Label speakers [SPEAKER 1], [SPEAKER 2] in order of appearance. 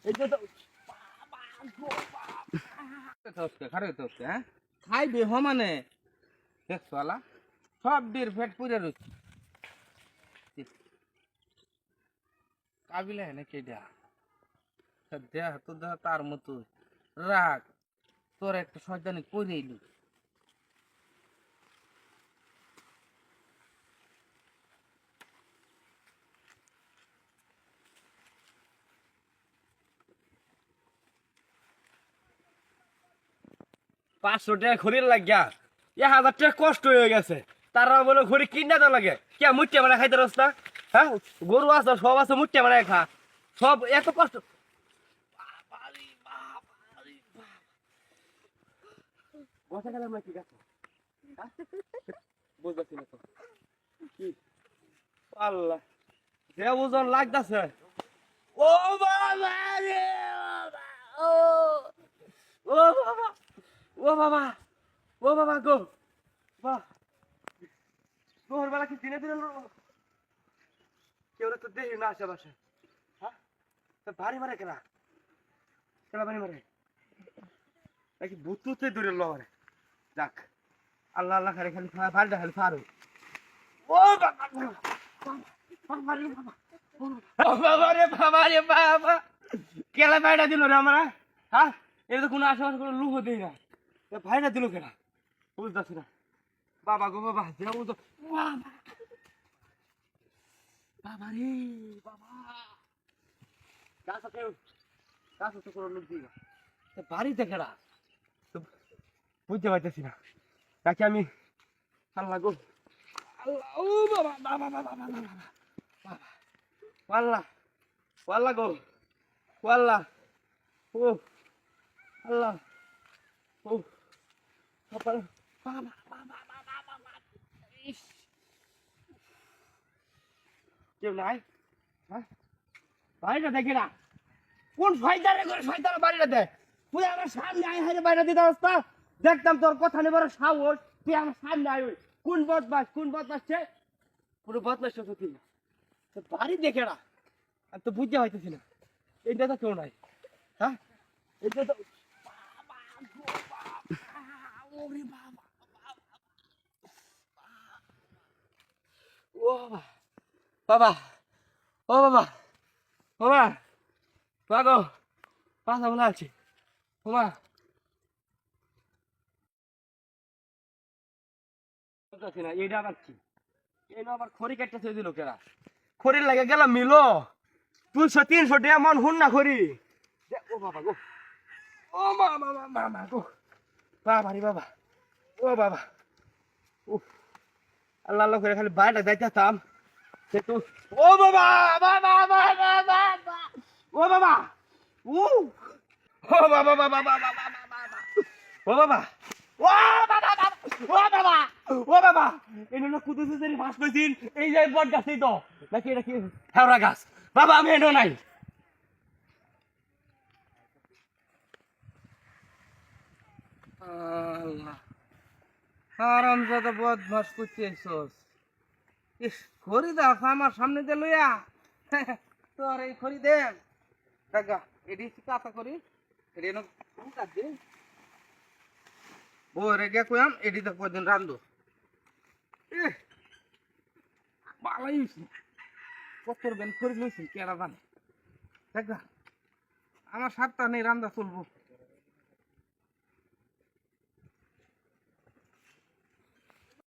[SPEAKER 1] এই যে হ্যাঁ খাইবে সমানে দেখছলা সব ডির ফেট পুড়ে রয়েছে কাবিলা হেনে কেডা দেহ তো দেহ তার মতো রাগ তোর একটা শয়তানি করে এলু
[SPEAKER 2] পাঁচশো টাকা খড়ির লাগিয়া 1000 টাকা কষ্ট হয়ে গেছে তারা বলে খড়ি কিনা তো লাগে কে মুট্টে মানে খাইতে রাস্তা হ্যাঁ গরু আছে সব আছে মুট্টে মানে খা সব এত কষ্ট বসে গেলাম না কি গাছ বুঝতেছি না তো কি আল্লাহ যে ওজন লাগতেছে ও বাবা রে বাবা ও বাবা ও বাবা ও বাবা গো বাহ তোর বেলা কি দিনে দিনে কেউ তো দেখি না আশেপাশে হ্যাঁ ভারী মারে কেনা কেনা ভারী মারে নাকি বুতুতে দূরে লড়ে যাক আল্লাহ আল্লাহ খালি খালি ভারীটা খালি ফারো ও বাবা বাবা রে বাবা রে বাবা কেলা ভাইটা দিল রে আমরা হ্যাঁ এটা তো কোনো আশেপাশে কোনো লুহ দেই না ভাইটা দিল কেনা বুঝতেছি না বাবা গো বাবা যে বুঝতো বাবা রে বাবা কাছে তো কোনো লোক দিই বাড়িতে কেনা বুঝতে পারতেছি না তাকে আমি আল্লাহ গো আল্লাহ ও বাবা বাবা বাবা বাবা বাবা আল্লাহ আল্লাহ গো আল্লাহ ও আল্লাহ ও বাবা বাবা বাবা বাবা কেউ নাই হ্যাঁ বাড়িটা দেখে না কোন ফায়দারে করে ফায়দার বাড়িটা দেয় তুই আমার সামনে আয় হারে বাইরে দিতে অবস্থা দেখতাম তোর কথা নেবার সাহস তুই আমার সামনে আয় কোন বদমাসছে পুরো বদমাস তো তুই বাড়ি দেখে না আমি তো বুঝতে পারতেছি না এইটা তো কেউ নাই হ্যাঁ এইটা তো ও বাবা ও বাবা বাবা বাবা পাশা বলে আছে বাবা না এইটা আবার কি এই আবার খড়ি কাটতে থই দিল কেরা খড়ির লাগে গেলাম মিলো 200-300 টাকা মন হুন না খড়ি ও বাবা গো ও মামা মামা গো বাবা রে বাবা ও বাবা ও আল্লাহ আল্লাহ করে খালি বাইরে যাইতাম সেটু ও বাবা বাবা বাবা বাবা ও বাবা ও ও বাবা বাবা বাবা বাবা ও বাবা ও বাবা ও বাবা ও বাবা এনো কুদুসে যে মাছ পাইছিন এই যে বট গাছই তো নাকি এটা কি হেওড়া গাছ বাবা আমি এনো নাই
[SPEAKER 1] আল্লাহ হারামজাদা বদমাস করতেছস ইস খড়ি দাস আমার সামনে দিয়ে লইয়া তোর এই খড়ি দেন দেখা এডি কাঁচা করি এডি এনে কাট দে বউরে গিয়া কইয়াম এডিতে কয়দিন রান্ধো ভালোই কত বেন খড়ি লইছি কেরা জানে দেখা আমার সাতটা নেই রান্দা চলবো